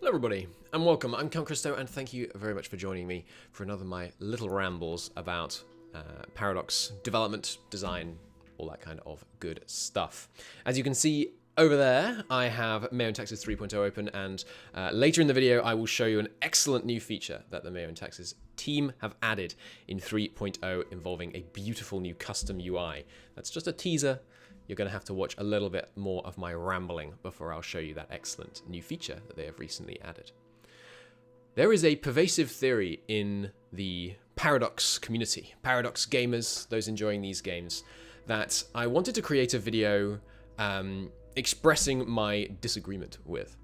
Hello everybody, and welcome. I'm Count Christo, and thank you very much for joining me for another of my little rambles about Paradox development, design, all that kind of good stuff. As you can see over there, I have Mayo and Taxes 3.0 open, and later in the video I will show you an excellent new feature that the Mayo and Taxes team have added in 3.0 involving a beautiful new custom UI. That's just a teaser. You're going to have to watch a little bit more of my rambling before I'll show you that excellent new feature that they have recently added. There is a pervasive theory in the Paradox community, Paradox gamers, those enjoying these games, that I wanted to create a video expressing my disagreement with.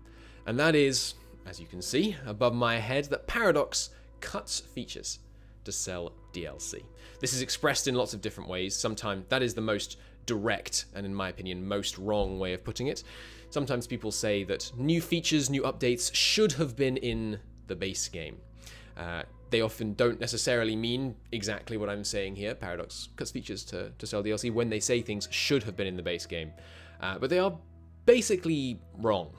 And that is, as you can see above my head, that Paradox cuts features to sell DLC. This is expressed in lots of different ways. Sometimes that is the most direct and, in my opinion, most wrong way of putting it. Sometimes people say that new features, new updates should have been in the base game. They often don't necessarily mean exactly what I'm saying here. Paradox cuts features to sell DLC when they say things should have been in the base game. But they are basically wrong,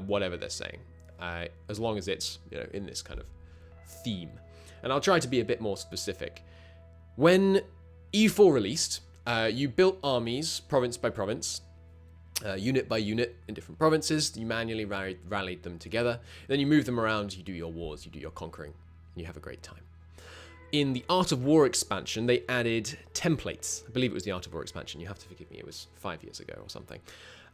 whatever they're saying, as long as it's in this kind of theme. And I'll try to be a bit more specific. When EU4 released, you built armies province by province, unit by unit in different provinces. You manually rallied them together. Then you move them around, you do your wars, you do your conquering, and you have a great time. In the Art of War expansion, they added templates. I believe it was the Art of War expansion. You have to forgive me, it was 5 years ago or something.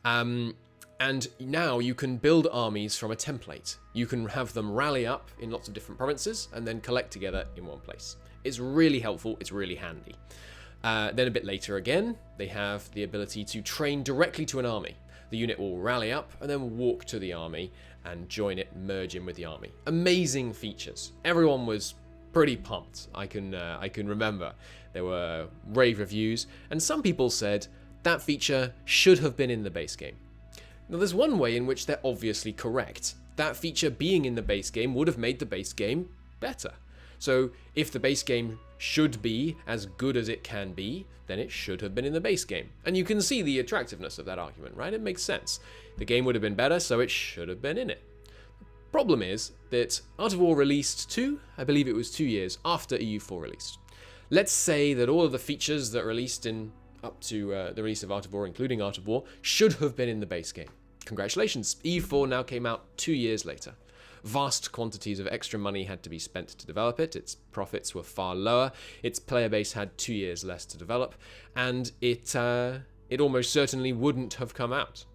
And now you can build armies from a template. You can have them rally up in lots of different provinces and then collect together in one place. It's really helpful, it's really handy. Then a bit later again, they have the ability to train directly to an army. The unit will rally up and then walk to the army and join it, merge in with the army. Amazing features. Everyone was pretty pumped. I can remember there were rave reviews, and some people said that feature should have been in the base game. Now there's one way in which they're obviously correct. That feature being in the base game would have made the base game better. So if the base game should be as good as it can be, then it should have been in the base game. And you can see the attractiveness of that argument, right? It makes sense. The game would have been better, so it should have been in it. Problem is that Art of War released I believe it was 2 years after EU4 released. Let's say that all of the features that released up to the release of Art of War, including Art of War, should have been in the base game. Congratulations, EU4 now came out 2 years later. Vast quantities of extra money had to be spent to develop it, its profits were far lower, its player base had 2 years less to develop, and it almost certainly wouldn't have come out.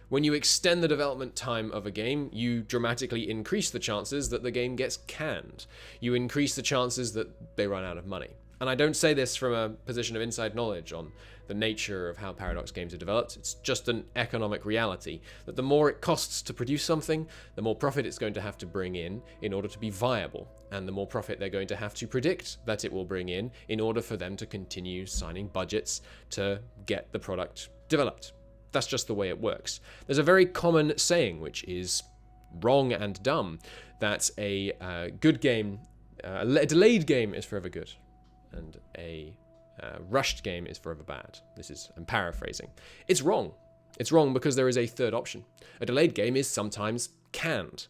When you extend the development time of a game, you dramatically increase the chances that the game gets canned. You increase the chances that they run out of money. And I don't say this from a position of inside knowledge on the nature of how Paradox games are developed. It's just an economic reality that the more it costs to produce something, the more profit it's going to have to bring in order to be viable. And the more profit they're going to have to predict that it will bring in order for them to continue signing budgets to get the product developed. That's just the way it works. There's a very common saying, which is wrong and dumb, that a good game, a delayed game is forever good, and a rushed game is forever bad. I'm paraphrasing. It's wrong. It's wrong because there is a third option. A delayed game is sometimes canned.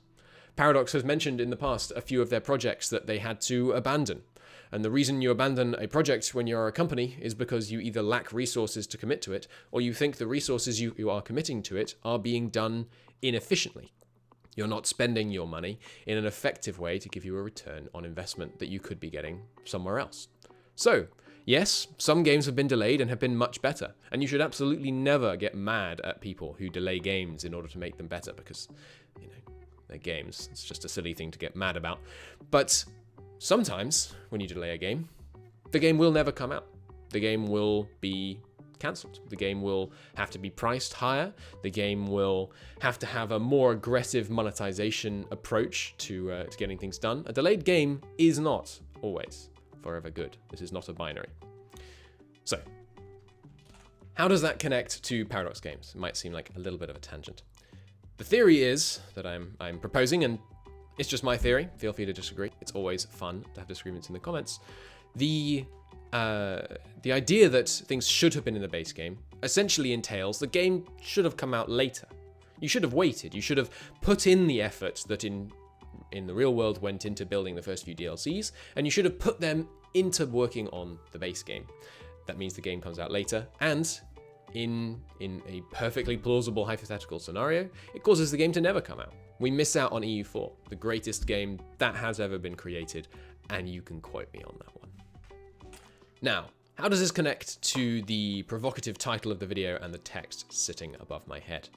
Paradox has mentioned in the past a few of their projects that they had to abandon. And the reason you abandon a project when you're a company is because you either lack resources to commit to it, or you think the resources you are committing to it are being done inefficiently. You're not spending your money in an effective way to give you a return on investment that you could be getting somewhere else. So, yes, some games have been delayed and have been much better, and you should absolutely never get mad at people who delay games in order to make them better, because, they're games. It's just a silly thing to get mad about. But sometimes, when you delay a game, the game will never come out. The game will be cancelled. The game will have to be priced higher. The game will have to have a more aggressive monetization approach to getting things done. A delayed game is not always forever good. This is not a binary. So, how does that connect to Paradox games? It might seem like a little bit of a tangent. The theory is that I'm proposing, and it's just my theory, feel free to disagree. It's always fun to have disagreements in the comments. The idea that things should have been in the base game essentially entails the game should have come out later. You should have waited. You should have put in the effort that in the real world went into building the first few DLCs, and you should have put them into working on the base game. That means the game comes out later, and in a perfectly plausible hypothetical scenario, it causes the game to never come out. We miss out on EU4, the greatest game that has ever been created, and you can quote me on that one. Now, how does this connect to the provocative title of the video and the text sitting above my head?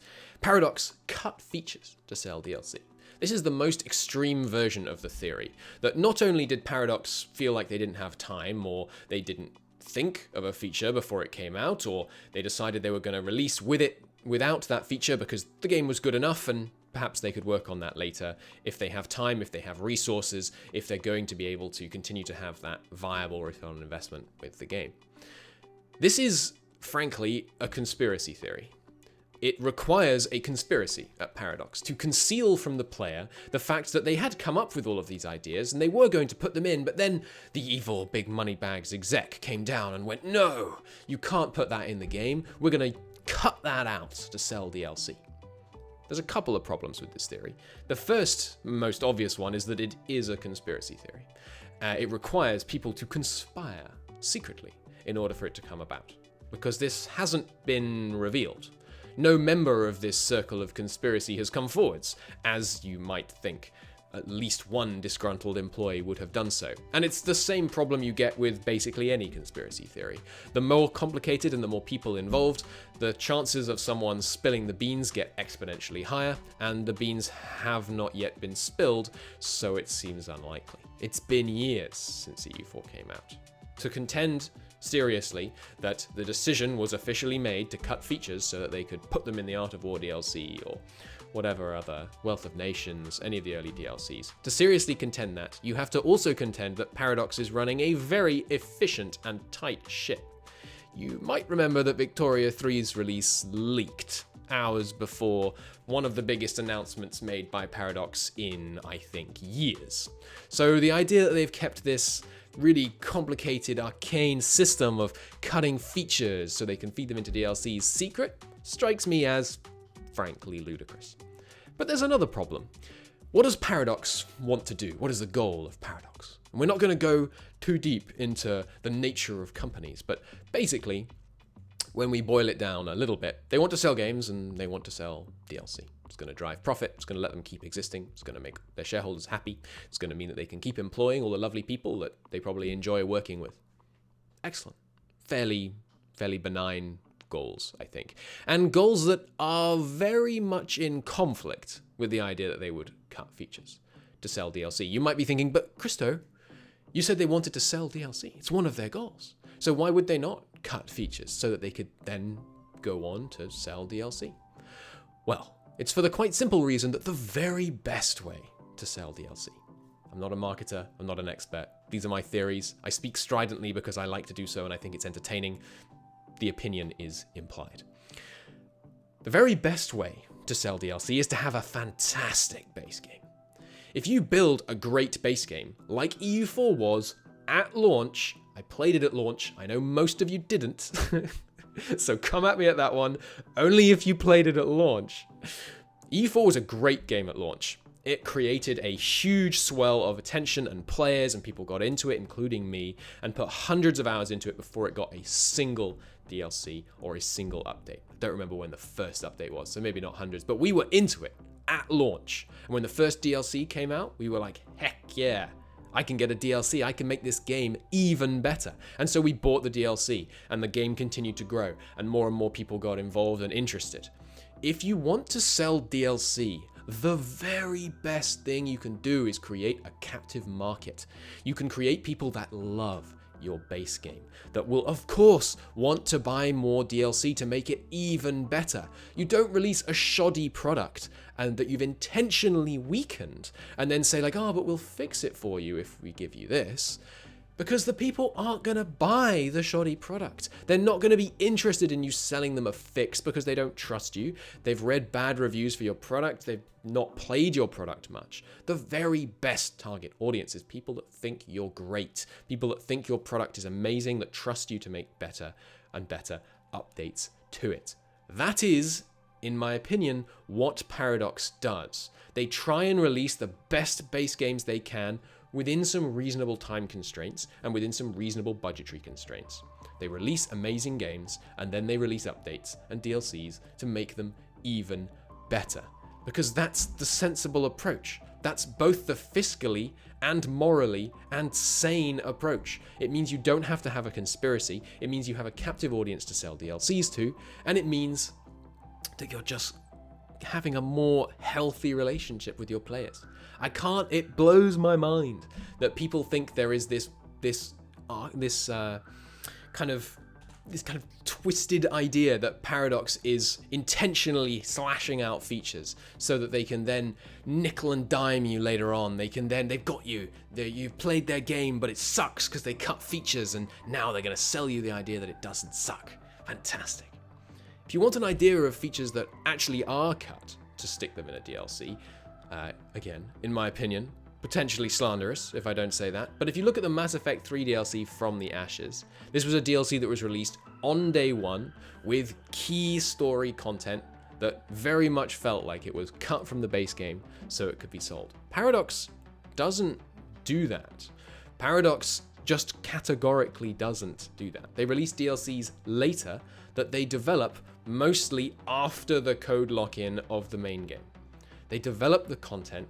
Paradox cut features to sell DLC. This is the most extreme version of the theory, that not only did Paradox feel like they didn't have time, or they didn't think of a feature before it came out, or they decided they were going to release without that feature because the game was good enough and perhaps they could work on that later if they have time, if they have resources, if they're going to be able to continue to have that viable return on investment with the game. This is, frankly, a conspiracy theory. It requires a conspiracy at Paradox to conceal from the player the fact that they had come up with all of these ideas and they were going to put them in, but then the evil big money bags exec came down and went, no, you can't put that in the game. We're going to cut that out to sell DLC. There's a couple of problems with this theory. The first, most obvious one is that it is a conspiracy theory. It requires people to conspire secretly in order for it to come about, because this hasn't been revealed. No member of this circle of conspiracy has come forwards, as you might think. At least one disgruntled employee would have done so. And it's the same problem you get with basically any conspiracy theory. The more complicated and the more people involved, the chances of someone spilling the beans get exponentially higher, and the beans have not yet been spilled, so it seems unlikely. It's been years since EU4 came out. To contend seriously that the decision was officially made to cut features so that they could put them in the Art of War DLC or whatever other Wealth of Nations, any of the early DLCs. To seriously contend that, you have to also contend that Paradox is running a very efficient and tight ship. You might remember that Victoria 3's release leaked hours before one of the biggest announcements made by Paradox in, I think, years. So the idea that they've kept this really complicated, arcane system of cutting features so they can feed them into DLCs secret strikes me as, frankly, ludicrous. But there's another problem. What does Paradox want to do? What is the goal of Paradox? And we're not going to go too deep into the nature of companies, but basically, when we boil it down a little bit, they want to sell games and they want to sell DLC. It's going to drive profit. It's going to let them keep existing. It's going to make their shareholders happy. It's going to mean that they can keep employing all the lovely people that they probably enjoy working with. Excellent. Fairly benign goals, I think. And goals that are very much in conflict with the idea that they would cut features to sell DLC. You might be thinking, but Christo, you said they wanted to sell DLC. It's one of their goals. So why would they not cut features so that they could then go on to sell DLC? Well, it's for the quite simple reason that the very best way to sell DLC. I'm not a marketer, I'm not an expert. These are my theories. I speak stridently because I like to do so and I think it's entertaining. The opinion is implied. The very best way to sell DLC is to have a fantastic base game. If you build a great base game, like EU4 was at launch, I played it at launch, I know most of you didn't, so come at me at that one, only if you played it at launch. EU4 was a great game at launch. It created a huge swell of attention and players, and people got into it, including me, and put hundreds of hours into it before it got a single DLC or a single update. I don't remember when the first update was, so maybe not hundreds, but we were into it at launch. And when the first DLC came out, we were like, heck yeah, I can get a DLC, I can make this game even better. And so we bought the DLC, and the game continued to grow, and more people got involved and interested. If you want to sell DLC, the very best thing you can do is create a captive market. You can create people that love your base game, that will of course want to buy more DLC to make it even better. You don't release a shoddy product and that you've intentionally weakened and then say like, oh, but we'll fix it for you if we give you this. Because the people aren't going to buy the shoddy product. They're not going to be interested in you selling them a fix because they don't trust you. They've read bad reviews for your product. They've not played your product much. The very best target audience is people that think you're great. People that think your product is amazing, that trust you to make better and better updates to it. That is in my opinion, what Paradox does. They try and release the best base games they can within some reasonable time constraints and within some reasonable budgetary constraints. They release amazing games, and then they release updates and DLCs to make them even better. Because that's the sensible approach. That's both the fiscally and morally and sane approach. It means you don't have to have a conspiracy. It means you have a captive audience to sell DLCs to, and it means that you're just having a more healthy relationship with your players. It blows my mind that people think there is this kind of twisted idea that Paradox is intentionally slashing out features so that they can then nickel and dime you later on. They've got you. You've played their game, but it sucks because they cut features, and now they're going to sell you the idea that it doesn't suck. Fantastic. If you want an idea of features that actually are cut to stick them in a DLC, again, in my opinion, potentially slanderous if I don't say that, but if you look at the Mass Effect 3 DLC From the Ashes, this was a DLC that was released on day one with key story content that very much felt like it was cut from the base game so it could be sold. Paradox doesn't do that. Paradox just categorically doesn't do that. They release DLCs later that they develop mostly after the code lock-in of the main game. They develop the content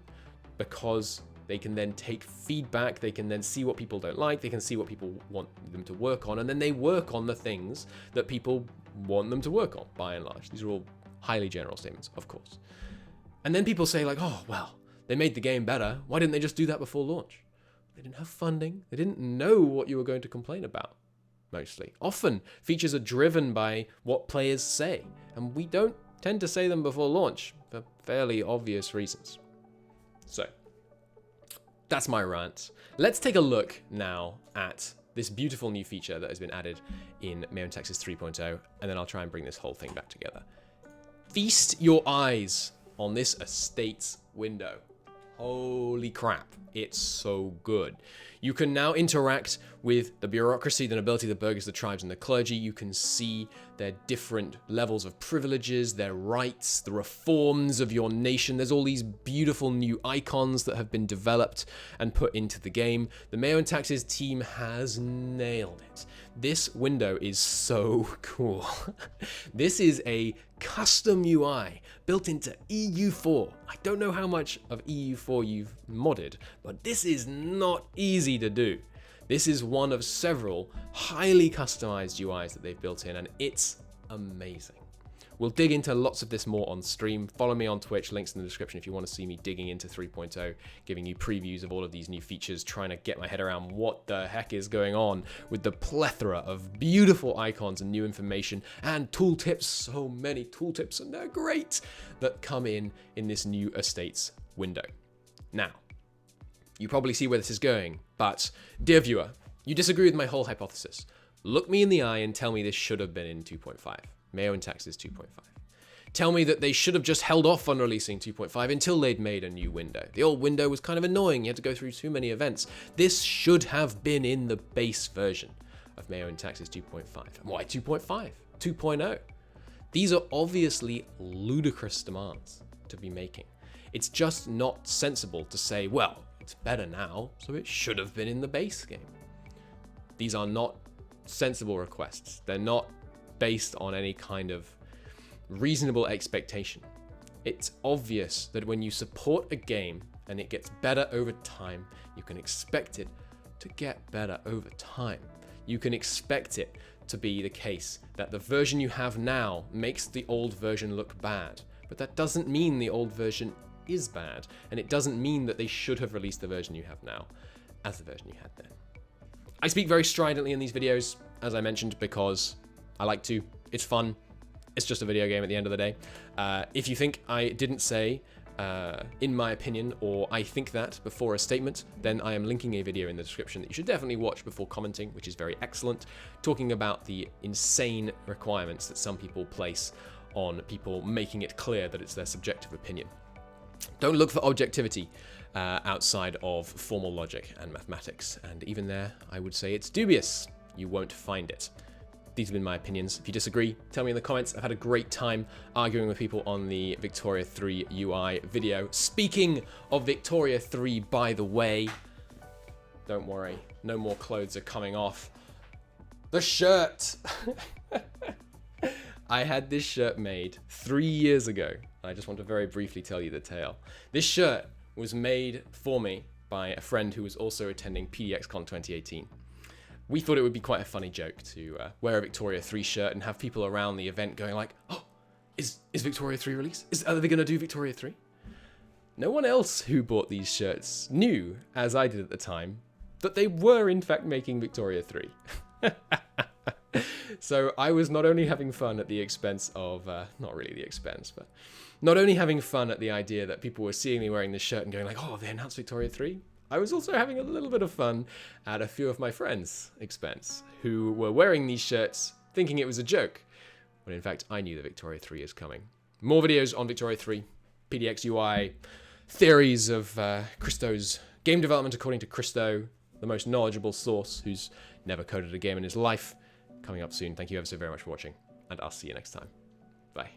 because they can then take feedback, they can then see what people don't like, they can see what people want them to work on, and then they work on the things that people want them to work on, by and large. These are all highly general statements, of course. And then people say like, oh, well, they made the game better. Why didn't they just do that before launch? They didn't have funding. They didn't know what you were going to complain about, mostly. Often, features are driven by what players say, and we don't tend to say them before launch for fairly obvious reasons. So, that's my rant. Let's take a look now at this beautiful new feature that has been added in Mayo and Texas 3.0, and then I'll try and bring this whole thing back together. Feast your eyes on this estates window. Holy crap, it's so good. You can now interact with the bureaucracy, the nobility, the burghers, the tribes, and the clergy. You can see their different levels of privileges, their rights, the reforms of your nation. There's all these beautiful new icons that have been developed and put into the game. The Mayo and Taxes team has nailed it. This window is so cool. This is a custom UI built into EU4. I don't know how much of EU4 you've modded, but this is not easy to do. This is one of several highly customized UIs that they've built in, and it's amazing. We'll dig into lots of this more on stream. Follow me on Twitch, links in the description if you want to see me digging into 3.0, giving you previews of all of these new features, trying to get my head around what the heck is going on with the plethora of beautiful icons and new information and tooltips, so many tooltips, and they're great, that come in this new estates window. Now, you probably see where this is going, but dear viewer, you disagree with my whole hypothesis. Look me in the eye and tell me this should have been in 2.5. Mayo and Taxes 2.5. Tell me that they should have just held off on releasing 2.5 until they'd made a new window. The old window was kind of annoying, you had to go through too many events. This should have been in the base version of Mayo and Taxes 2.5. Why 2.5? 2.0? These are obviously ludicrous demands to be making. It's just not sensible to say, well, it's better now, so it should have been in the base game. These are not sensible requests. They're not based on any kind of reasonable expectation. It's obvious that when you support a game and it gets better over time, you can expect it to get better over time. You can expect it to be the case that the version you have now makes the old version look bad, but that doesn't mean the old version is bad, and it doesn't mean that they should have released the version you have now as the version you had then. I speak very stridently in these videos, as I mentioned, because I like to. It's fun. It's just a video game at the end of the day. If you think I didn't say, in my opinion, or I think that before a statement, then I am linking a video in the description that you should definitely watch before commenting, which is very excellent, talking about the insane requirements that some people place on people making it clear that it's their subjective opinion. Don't look for objectivity outside of formal logic and mathematics, and even there, I would say it's dubious. You won't find it. These have been my opinions. If you disagree, tell me in the comments. I've had a great time arguing with people on the Victoria 3 UI video. Speaking of Victoria 3, by the way, don't worry, no more clothes are coming off. The shirt! I had this shirt made 3 years ago. I just want to very briefly tell you the tale. This shirt was made for me by a friend who was also attending PDXCon 2018. We thought it would be quite a funny joke to wear a Victoria 3 shirt and have people around the event going like, oh, is Victoria 3 released? Are they going to do Victoria 3? No one else who bought these shirts knew, as I did at the time, that they were in fact making Victoria 3. So I was not only having fun at the expense of, not really the expense, but not only having fun at the idea that people were seeing me wearing this shirt and going like, oh, they announced Victoria 3? I was also having a little bit of fun at a few of my friends' expense, who were wearing these shirts thinking it was a joke, when in fact I knew that Victoria 3 is coming. More videos on Victoria 3, PDX UI, theories of Christo's game development according to Christo, the most knowledgeable source who's never coded a game in his life, coming up soon. Thank you ever so very much for watching, and I'll see you next time. Bye.